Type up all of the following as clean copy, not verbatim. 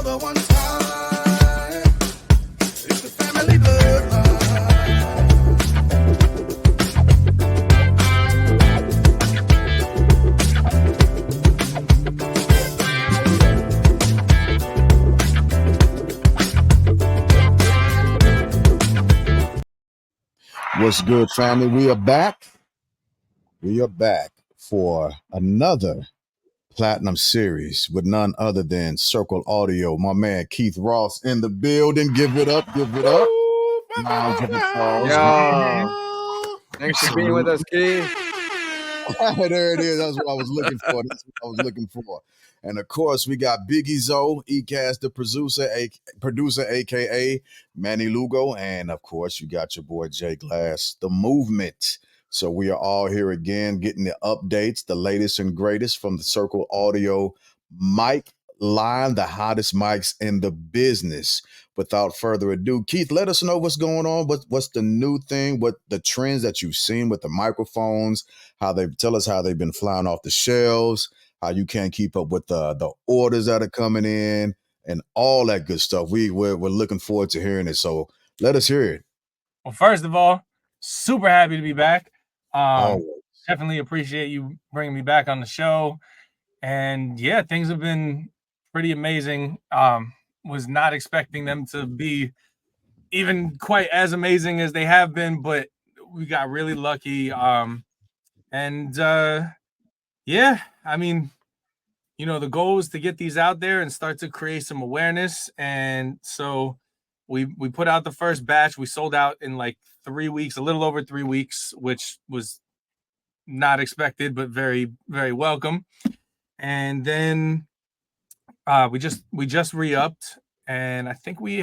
the one time. It's the family bloodline. What's good, family? We are back. We are back for another Platinum series with none other than Circle Audio. My man Keith Ross in the building. Give it up. Give it up. Rounds of applause. Yo, thanks for being with us, Keith. There it is. That's what I was looking for. That's what I was looking for. And of course, we got Biggie Zoe, ECAS, the producer, aka Manny Lugo, and of course, you got your boy Jay Glass, the movement. So we are all here again, getting the updates, the latest and greatest from the Circle Audio mic line, the hottest mics in the business. Without further ado, Keith, let us know what's going on. What's the new thing? What the trends that you've seen with the microphones? How they tell us how they've been flying off the shelves, how you can't keep up with the orders that are coming in, and all that good stuff. We're looking forward to hearing it. So let us hear it. Well, first of all, super happy to be back. Always. Definitely appreciate you bringing me back on the show. And yeah, things have been pretty amazing. Was not expecting them to be even quite as amazing as they have been, but we got really lucky. Yeah, I mean, you know, the goal is to get these out there and start to create some awareness. And so we put out the first batch. We sold out in like 3 weeks, a little over 3 weeks, which was not expected, but very, very welcome. And then we just re-upped, and I think we're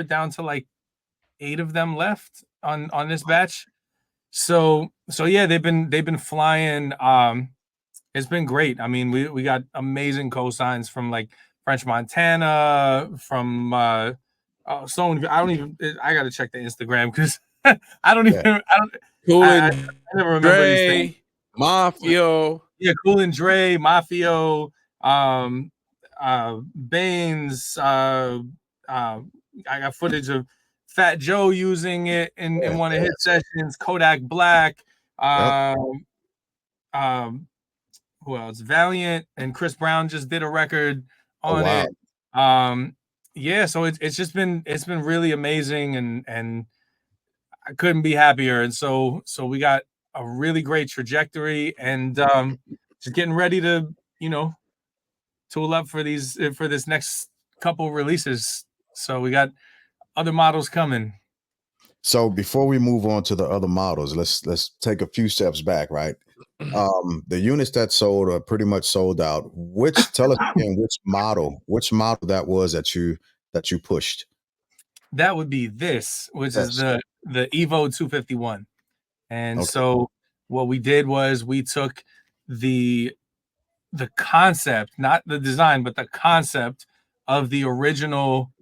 down to like 8 of them left on this batch. So yeah, they've been flying. It's been great. I mean, we got amazing cosigns from like French Montana, from I gotta check the Instagram because I never remember these things. Mafio. Yeah, Cool and Dre, Mafio, Baines. I got footage of Fat Joe using it in one of his sessions. Kodak Black. Who else? Valiant and Chris Brown just did a record on it. Yeah, so it's been really amazing, and I couldn't be happier. And so we got a really great trajectory, and just getting ready to, you know, tool up for this next couple releases. So we got other models coming. So before we move on to the other models, let's take a few steps back, right? The units that sold are pretty much sold out. Tell us again which model that was that you pushed. That would be this, which is the Evo 251. And so what we did was we took the concept, not the design, but the concept of the original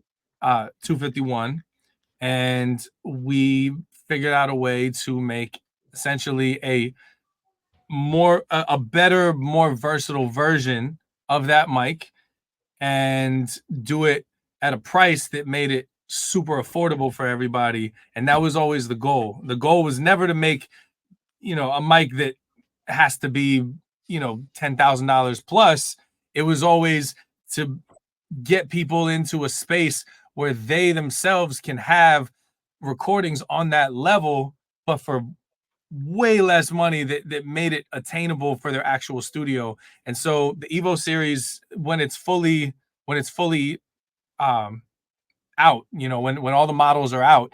251, and we figured out a way to make essentially a better, more versatile version of that mic, and do it at a price that made it super affordable for everybody. And that was always the goal. The goal was never to make, you know, a mic that has to be, you know, $10,000 plus. It was always to get people into a space where they themselves can have recordings on that level, but for way less money that made it attainable for their actual studio. And so the Evo series, when it's fully out, you know, when all the models are out,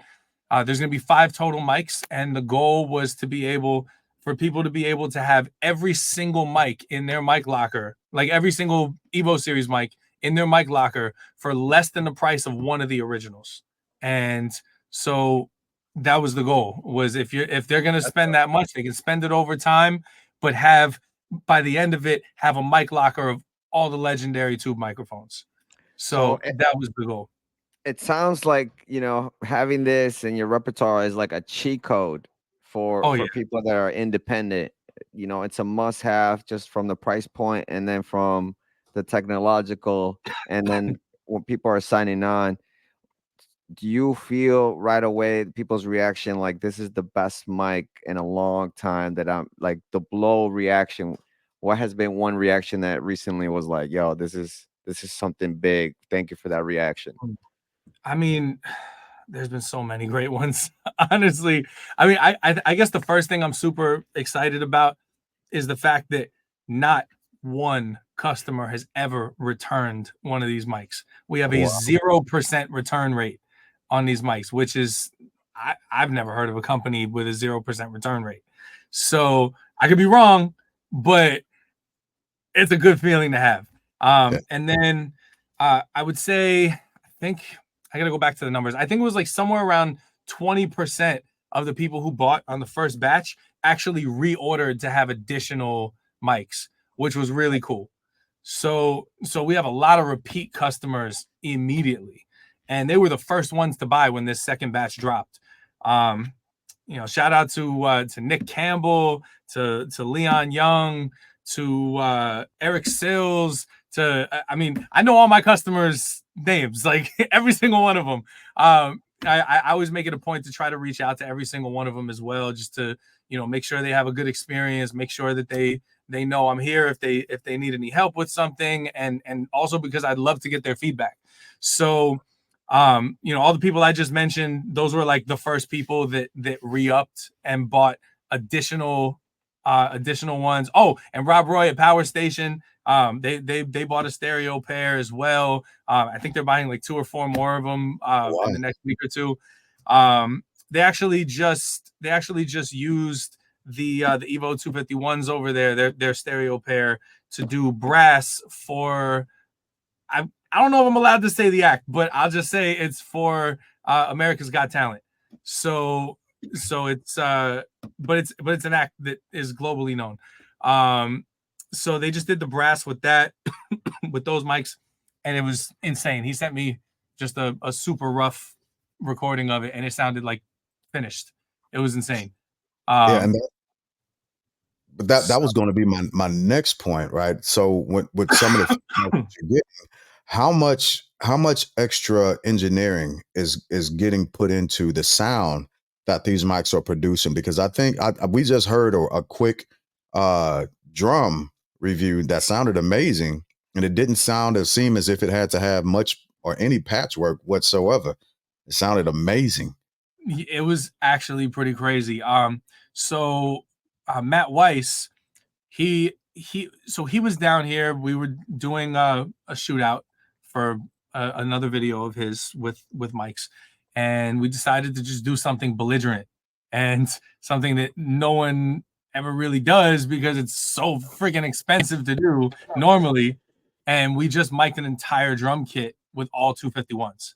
there's going to be 5 total mics, and the goal was to be able for people to be able to have every single mic in their mic locker, like every single Evo series mic in their mic locker, for less than the price of one of the originals. And so that was the goal, was if they're going to spend that much, they can spend it over time, but have, by the end of it, have a mic locker of all the legendary tube microphones. So that was the goal. It sounds like, you know, having this in your repertoire is like a cheat code for people that are independent. You know, it's a must have just from the price point, and then from the technological, and then when people are signing on, do you feel right away people's reaction like this is the best mic in a long time that I'm like the blow reaction? What has been one reaction that recently was like, yo, this is something big. Thank you for that reaction. I mean, there's been so many great ones. Honestly, I mean, I guess the first thing I'm super excited about is the fact that not one customer has ever returned one of these mics. We have a Wow. 0% return rate on these mics, which is I've never heard of a company with a 0% return rate. So I could be wrong, but it's a good feeling to have. Yeah. And then I would say, I think I got to go back to the numbers. I think it was like somewhere around 20% of the people who bought on the first batch actually reordered to have additional mics, which was really cool. So we have a lot of repeat customers immediately, and they were the first ones to buy when this second batch dropped. Shout out to Nick Campbell, to Leon Young, to Eric Sills. I mean, I know all my customers' names, like every single one of them. I always make it a point to try to reach out to every single one of them as well, just to make sure they have a good experience, make sure that they know I'm here if they need any help with something, and also because I'd love to get their feedback. So all the people I just mentioned, those were like the first people that re-upped and bought additional ones. Oh, and Rob Roy at Power Station, they bought a stereo pair as well. I think they're buying like 2 or 4 more of them in the next week or two. They actually just used the Evo 251s over there, their stereo pair, to do brass for I don't know if I'm allowed to say the act, but I'll just say it's for America's Got Talent. So it's but it's an act that is globally known. So they just did the brass with that with those mics, and it was insane. He sent me just a super rough recording of it, and it sounded like finished. It was insane. Yeah, and that was going to be my next point, right? So with some of the feedback that you're getting, how much extra engineering is getting put into the sound that these mics are producing? Because I think we just heard a quick drum review that sounded amazing, and it didn't seem as if it had to have much or any patchwork whatsoever. It sounded amazing. It was actually pretty crazy. So Matt Weiss, he was down here. We were doing a shootout for another video of his with mics, and we decided to just do something belligerent and something that no one ever really does because it's so freaking expensive to do normally. And we just mic'd an entire drum kit with all 251s,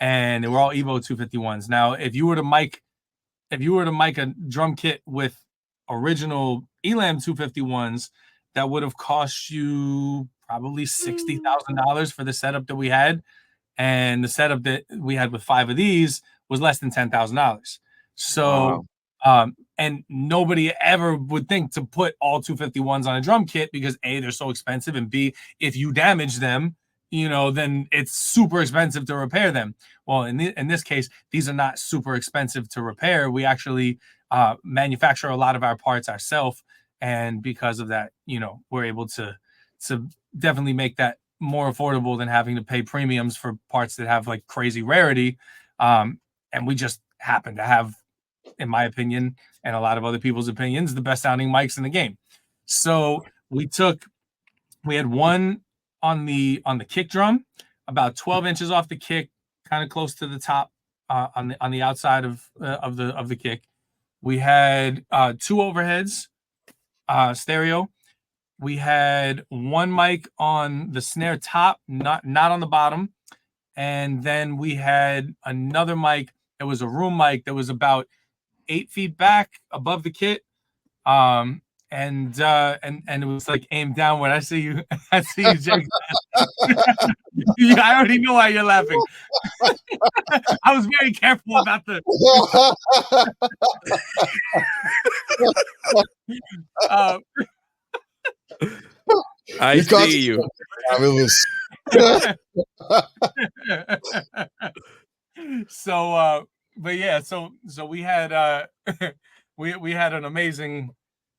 and they were all Evo 251s. Now, if you were to mic a drum kit with original Elam 251s, that would have cost you probably $60,000 for the setup that we had, and the setup that we had with 5 of these was less than $10,000. So, and nobody ever would think to put all 251s on a drum kit because A, they're so expensive, and B, if you damage them, then it's super expensive to repair them. Well, in this case, these are not super expensive to repair. We actually manufacture a lot of our parts ourselves, and because of that, we're able to definitely make that more affordable than having to pay premiums for parts that have like crazy rarity. And we just happen to have, in my opinion, and a lot of other people's opinions, the best sounding mics in the game. So we had one on the kick drum, about 12 inches off the kick, kind of close to the top on the outside of the kick. We had 2 overheads, stereo. We had one mic on the snare top, not on the bottom, and then we had another mic that was a room mic that was about 8 feet back above the kit. And it was like aimed downward. I see you, Jake. I already know why you're laughing. I was very careful about the. I You caught see you. yourself. It was So but yeah, so we had we had an amazing,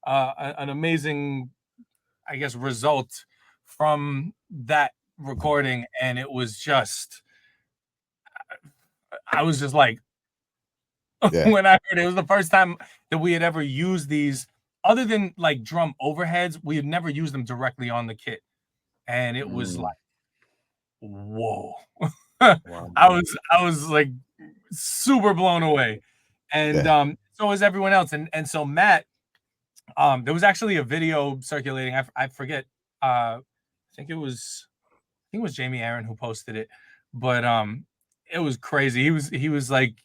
I guess, result from that recording, and it was just, I was just like, yeah. when I heard it, it was the first time that we had ever used these, other than like drum overheads, we had never used them directly on the kit, and it was Mm, like, whoa. wow. I was like super blown away. And Yeah. so was everyone else. And so Matt, there was actually a video circulating. I forget. I think it was Jamie Aaron who posted it, but it was crazy. He was like,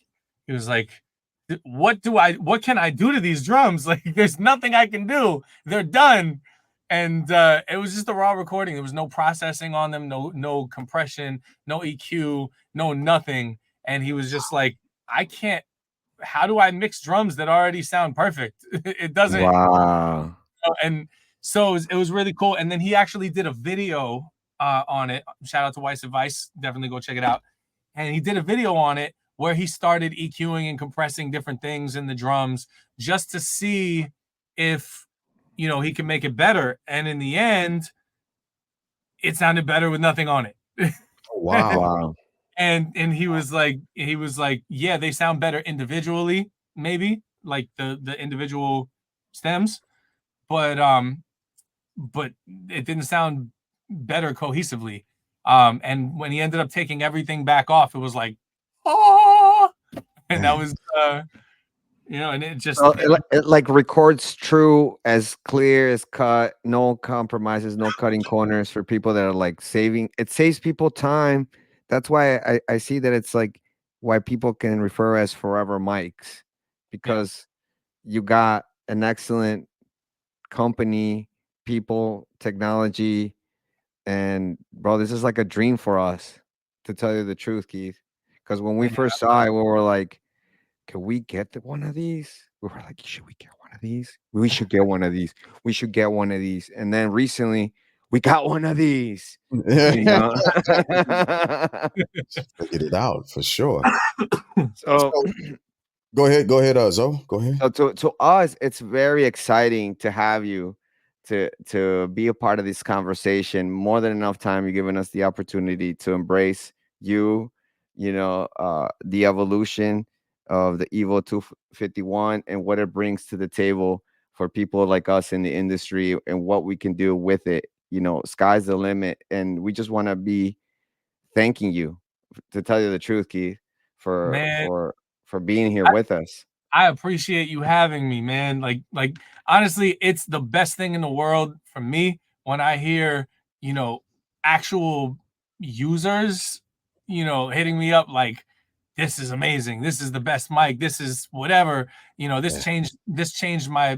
what can I do to these drums? Like, there's nothing I can do. They're done. And it was just a raw recording. There was no processing on them, no compression, no EQ, no nothing. And he was just like, I can't. How do I mix drums that already sound perfect? It doesn't. Wow. And so it was really cool. And then he actually did a video on it. Shout out to Weiss Advice. Definitely go check it out. And he did a video on it where he started EQing and compressing different things in the drums just to see if, he can make it better. And in the end, it sounded better with nothing on it. Oh, wow. Wow. And he was like, yeah, they sound better individually, maybe like the individual stems, but it didn't sound better cohesively. And when he ended up taking everything back off, it was like, oh, and that was, and it just, So it like records true, as clear as cut, no compromises, no cutting corners for people that are like saving. It saves people time. That's why I see that it's like why people can refer as forever mics, because you got an excellent company, people, technology, and bro, this is like a dream for us, to tell you the truth, Keith. Because when we first saw it, we were like, can we get one of these? We were like, should we get one of these? We should get one of these. We should get one of these. And then recently, we got one of these. You know? Figured it out for sure. So, Go ahead, Zo. Go ahead. so to us, it's very exciting to have you to be a part of this conversation. More than enough time. You're giving us the opportunity to embrace you, the evolution of the Evo 251 and what it brings to the table for people like us in the industry and what we can do with it. Sky's the limit, and we just want to be thanking you, to tell you the truth, Keith, for man, for being here with us. I appreciate you having me, man. Like honestly, it's the best thing in the world for me when I hear, actual users, hitting me up like, this is amazing. This is the best mic. This is whatever. Yeah. This changed my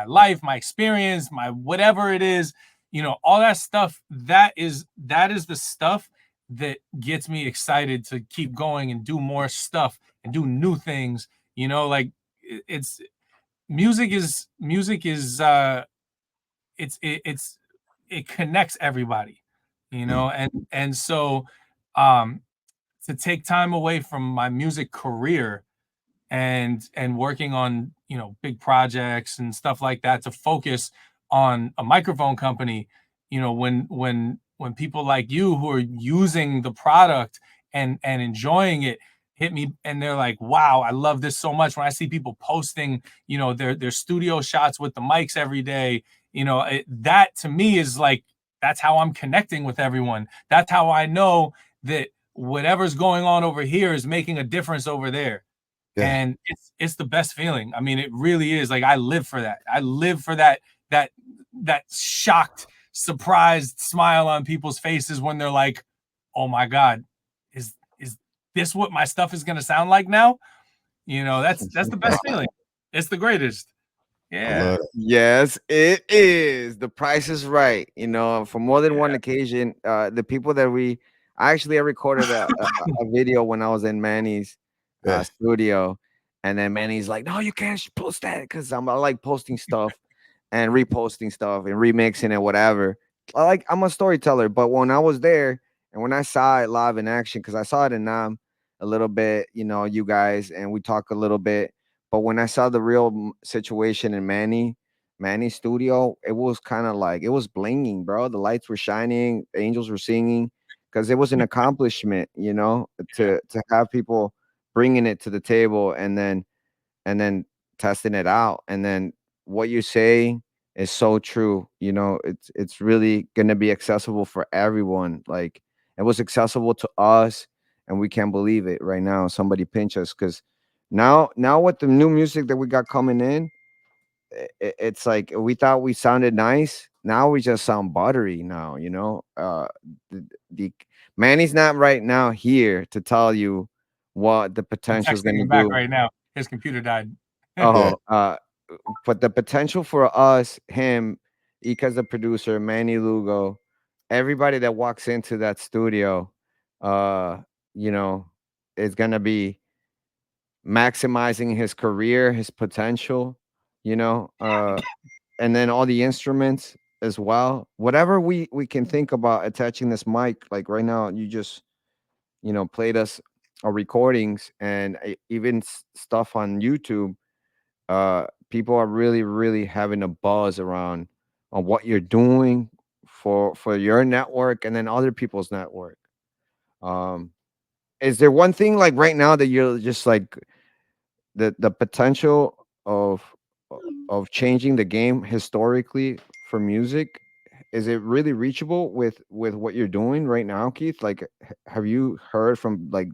life, my experience, my whatever it is. All that stuff. That is the stuff that gets me excited to keep going and do more stuff and do new things. Like, it's music is it connects everybody, and so um to take time away from my music career and working on big projects and stuff like that to focus on a microphone company, when people like you who are using the product and enjoying it hit me and they're like, wow, I love this so much. When I see people posting their studio shots with the mics every day, that to me is like, that's how I'm connecting with everyone. That's how I know that whatever's going on over here is making a difference over there. Yeah. And it's the best feeling. I mean, it really is. Like, I live for that. I live for that shocked, surprised smile on people's faces when they're like, "Oh my God, is this what my stuff is gonna sound like now?" That's the best feeling. It's the greatest. I Yeah. love it. Yes, it is. The price is right. For more than one occasion, the people that I recorded a video when I was in Manny's Yeah. studio, and then Manny's like, "No, you can't post that," because I like posting stuff and reposting stuff and remixing and whatever. I'm a storyteller, but when I was there and when I saw it live in action, because I saw it in Nam a little bit, you guys, and we talk a little bit. But when I saw the real situation in Manny's studio, it was kind of like it was blinging, bro. The lights were shining, angels were singing, because it was an accomplishment, Yeah. to have people bringing it to the table and then testing it out, and then what you say is so true. It's really going to be accessible for everyone. Like, it was accessible to us, and we can't believe it right now. Somebody pinch us, because now with the new music that we got coming in, it's like we thought we sounded nice. Now we just sound buttery now. The Manny's not right now here to tell you what the I'm potential is going texting to him back do. right now. His computer died. Yeah. Oh, but the potential for us, him, Ika's the producer, Manny Lugo, everybody that walks into that studio, uh, you know, is gonna be maximizing his career, his potential, and then all the instruments as well. Whatever we can think about attaching this mic, like right now, you just played us our recordings and even stuff on YouTube. People are really really having a buzz around on what you're doing for your network and then other people's network. um is there one thing like right now that you're just like the potential of changing the game historically for music? Is it really reachable with what you're doing right now, Keith? Like, have you heard from like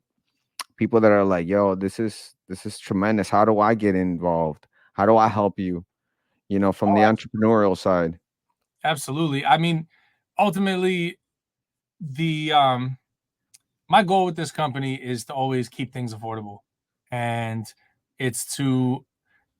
people that are like, yo, this is tremendous, how do I get involved, how do I help you, from the Oh, entrepreneurial side? absolutely. I mean, ultimately, the my goal with this company is to always keep things affordable, and it's to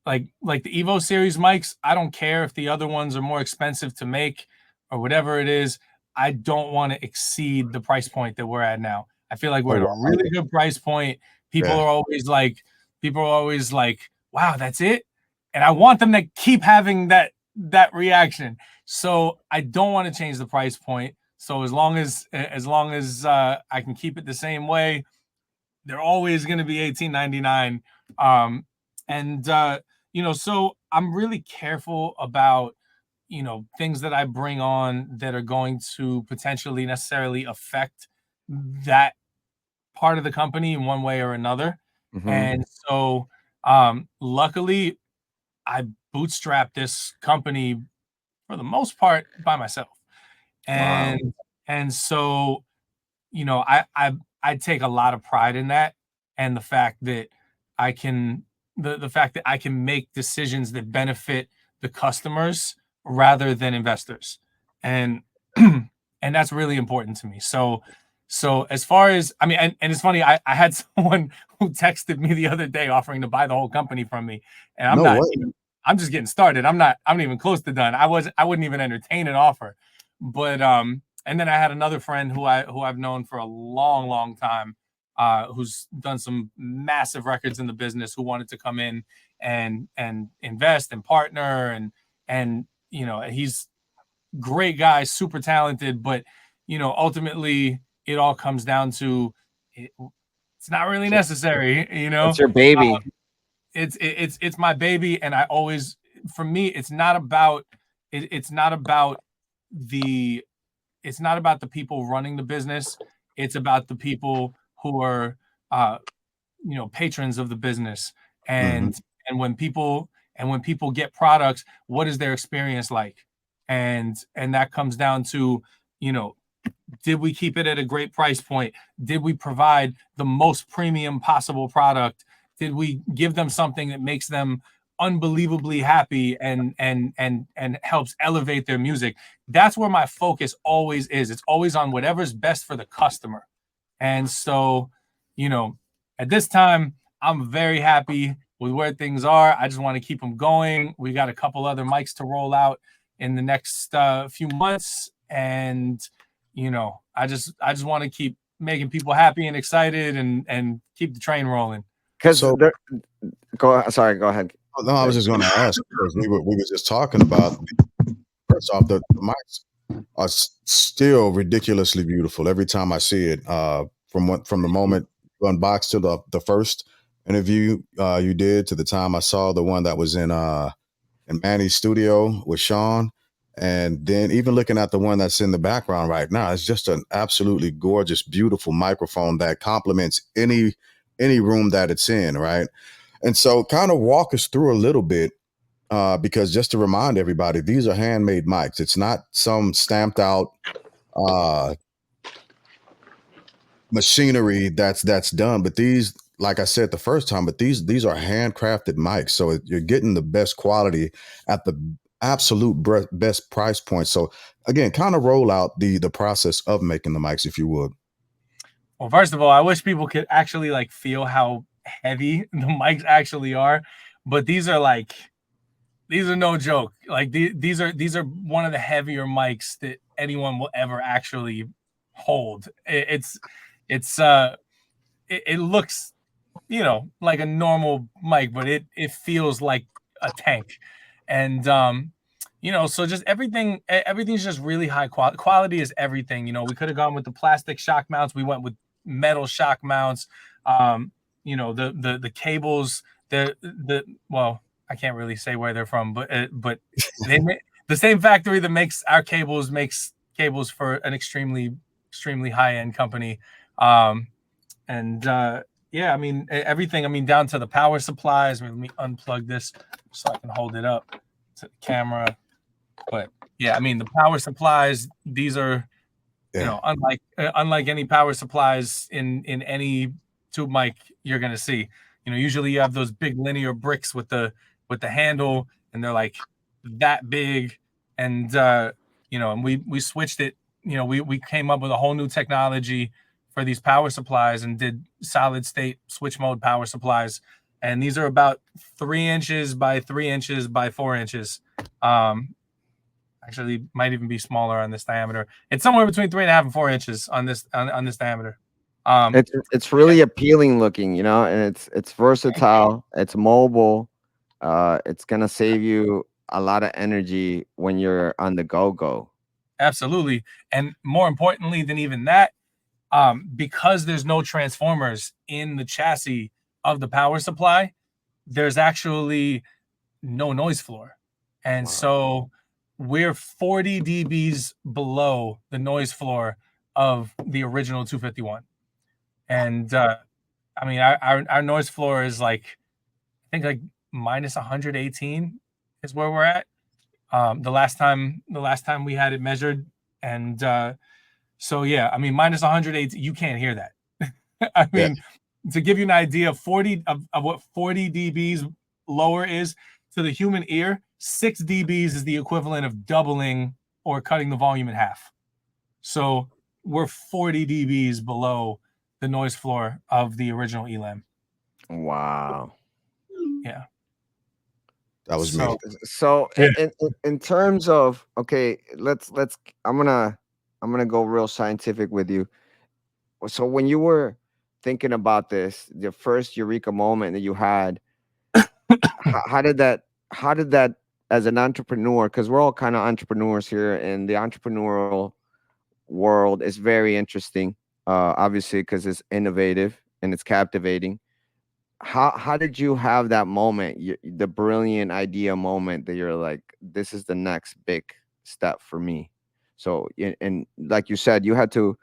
like the Evo series mics. I don't care if the other ones are more expensive to make or whatever it is. I don't want to exceed the price point that we're at now. I feel like we're Oh, at a wow. really good price point. People Yeah. are always like, people are always like, "Wow, that's it," and I want them to keep having that reaction. So I don't want to change the price point. So as long as I can keep it the same way, they're always going to be 18.99. Um, and so I'm really careful about things that I bring on that are going to potentially necessarily affect that part of the company in one way or another. Hmm. And so luckily I bootstrapped this company for the most part by myself. Wow. And so I take a lot of pride in that, and the fact that I can the fact that I can make decisions that benefit the customers rather than investors. And and that's really important to me. So as far as I mean, and it's funny, I had someone who texted me the other day offering to buy the whole company from me, and No way. I'm just getting started. I'm not even close to done. I wouldn't even entertain an offer. But and then I had another friend who I've known for a long, long time, who's done some massive records in the business, who wanted to come in and invest and partner, and he's great guy, super talented, but ultimately it all comes down to it, it's not really So necessary. it's your baby. It's my baby, and I always, for me, it's not about the it's not about the people running the business. It's about the people who are uh, patrons of the business. Hmm. And and when people and when people get products, what is their experience like? And that comes down to, you know did we keep it at a great price point? Did we provide the most premium possible product? Did we give them something that makes them unbelievably happy and helps elevate their music? That's where my focus always is. It's always on whatever's best for the customer. And so, you know, at this time, I'm very happy with where things are. I just want to keep them going. We got a couple other mics to roll out in the next few months, and I just want to keep making people happy and excited, and keep the train rolling. Because So, sorry, go ahead. no, I was just going to ask because we were just talking about first off the mics. are still ridiculously beautiful every time I see it. From the moment you unboxed to the first interview you did to the time I saw the one that was in Manny's studio with Sean, and then even looking at the one that's in the background right now, it's just an absolutely gorgeous, beautiful microphone that complements any room that it's in, right? And so, kind of walk us through a little bit because just to remind everybody, these are handmade mics. It's not some stamped out uh, machinery that's done. But these, like I said the first time, but these are handcrafted mics, so you're getting the best quality at the absolute best price point. So again, kind of roll out the process of making the mics, if you would. Well, first of all, I wish people could actually like feel how heavy the mics actually are, but these are no joke. Like these are one of the heavier mics that anyone will ever actually hold. It looks, like a normal mic, but it feels like a tank. And so just everything's just really high quality. Quality is everything. We could have gone with the plastic shock mounts. We went with metal shock mounts. The cables, the well, I can't really say where they're from, but they the same factory that makes our cables makes cables for an extremely high end company. And Yeah, I mean everything. I mean down to the power supplies. Let me unplug this so I can hold it up to the camera. But yeah, I mean the power supplies. These are Yeah, unlike any power supplies in any tube mic you're gonna see. Usually you have those big linear bricks with the handle, and they're like that big. And and we switched it. We came up with a whole new technology for these power supplies and did solid state switch mode power supplies. And these are about 3 inches by 3 inches by 4 inches. Actually might even be smaller on this diameter. It's somewhere between 3.5 and 4 inches on this diameter. It's really appealing looking, and it's versatile, it's mobile, it's gonna save you a lot of energy when you're on the go. Absolutely. And more importantly than even that, because there's no transformers in the chassis of the power supply, there's actually no noise floor. And Wow. so we're 40 dBs below the noise floor of the original 251. And I mean, our noise floor is like, I think like minus 118 is where we're at. The last time we had it measured. And so yeah, I mean, minus 118, you can't hear that. I yeah. mean, to give you an idea of what 40 dBs lower is to the human ear, 6 dBs is the equivalent of doubling or cutting the volume in half. So we're 40 dBs below the noise floor of the original Elam. Wow. Yeah. That was me. So Yeah. in terms of, okay, let's I'm gonna go real scientific with you. So when you were thinking about this, the first eureka moment that you had, how did that as an entrepreneur, because we're all kind of entrepreneurs here, and the entrepreneurial world is very interesting, obviously because it's innovative and it's captivating. How did you have that moment, the brilliant idea moment that you're like, this is the next big step for me? So and like you said, you had to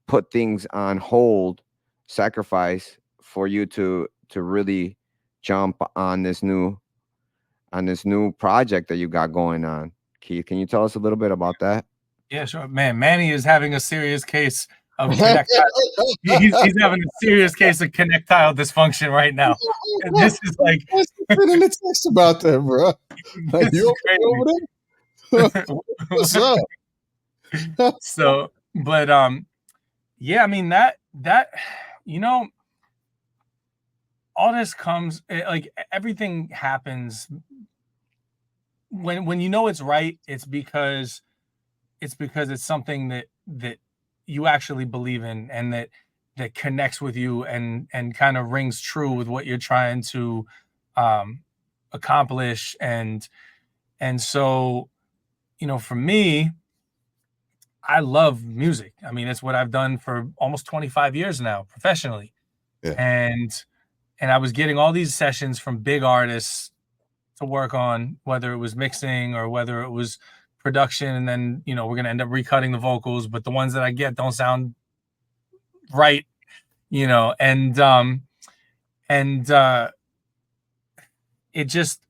put things on hold, sacrifice for you to really jump on this new project that you got going on. Keith, can you tell us a little bit about that? Yeah, sure. Man, Manny is having a serious case of connectile. He's having a serious case of connectile dysfunction right now. And this is like What's in the text about that, bro? Like, this you is over there? What's up? So, but yeah, I mean that you know all this comes like everything happens when you know it's right. It's because it's something that you actually believe in, and that connects with you and kind of rings true with what you're trying to um accomplish. And so for me, I love music. I mean, it's what I've done for almost 25 years now professionally. Yeah. And I was getting all these sessions from big artists to work on, whether it was mixing or whether it was production. And then, we're going to end up recutting the vocals, but the ones that I get don't sound right, and it just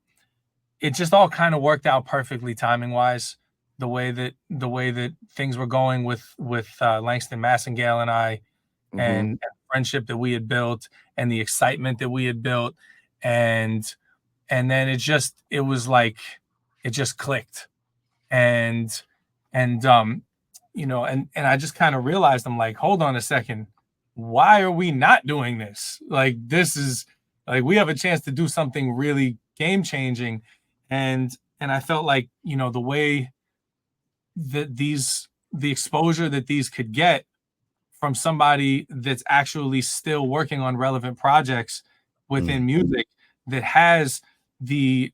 all kind of worked out perfectly timing wise, the way that things were going with Langston Massengale and I, and the friendship that we had built and the excitement that we had built, and then it was like it just clicked, and and I just kind of realized, I'm like, hold on a second, why are we not doing this? Like, this is like, we have a chance to do something really game changing. And I felt like, the way that the exposure that these could get from somebody that's actually still working on relevant projects within music, that has the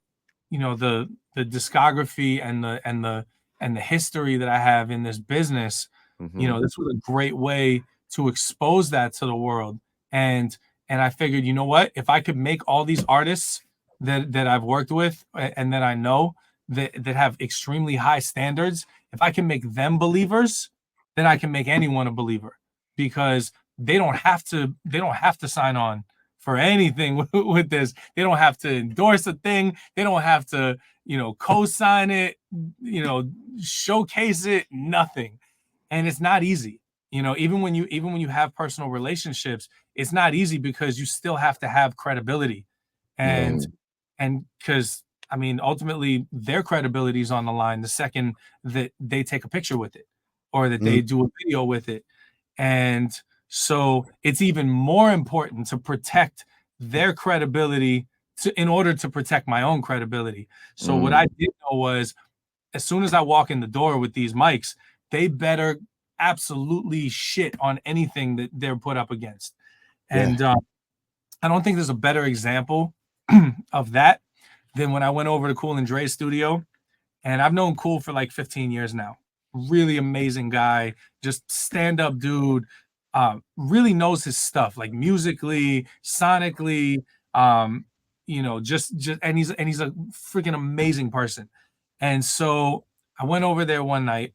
the discography and the history that I have in this business. This was a great way to expose that to the world. And I figured, you know what, if I could make all these artists that I've worked with and that I know that have extremely high standards, if I can make them believers, then I can make anyone a believer, because they don't have to sign on for anything with this. They don't have to endorse a thing. They don't have to, co-sign it, showcase it, nothing. And it's not easy. Even when you have personal relationships, it's not easy, because you still have to have credibility. And because, I mean, ultimately their credibility is on the line the second that they take a picture with it, or that they do a video with it. And so it's even more important to protect their credibility in order to protect my own credibility. So what I did know was, as soon as I walk in the door with these mics, they better absolutely shit on anything that they're put up against. And I don't think there's a better example of that than when I went over to Cool and Dre's studio. And I've known Cool for like 15 years now. Really amazing guy, just stand-up dude, really knows his stuff, like musically, sonically, just and he's a freaking amazing person. And so I went over there one night,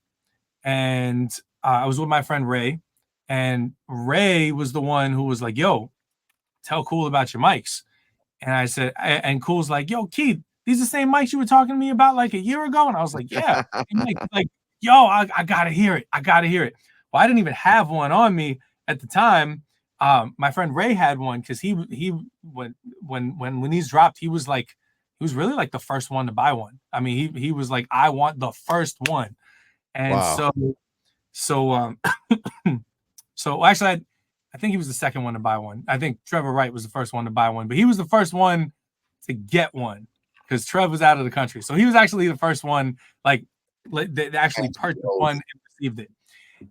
and I was with my friend Ray, and Ray was the one who was like, yo, tell Cool about your mics. And I said, and Cool's like, yo, Keith, these are the same mics you were talking to me about like a year ago? And I was like, yeah. Like, yo, I gotta hear it. I gotta hear it. Well, I didn't even have one on me at the time. My friend Ray had one, because he when these dropped, he was really like the first one to buy one. I mean, he was like, I want the first one. And so actually, I think he was the second one to buy one. I think Trevor Wright was the first one to buy one, but he was the first one to get one, because Trev was out of the country. So he was actually the first one, like, that actually purchased one and received it.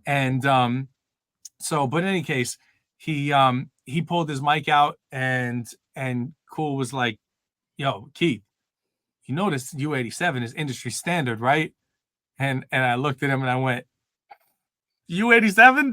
And but in any case, he pulled his mic out, and Cool was like, yo, Keith, you know this U87 is industry standard, right? And I looked at him and I went, U87?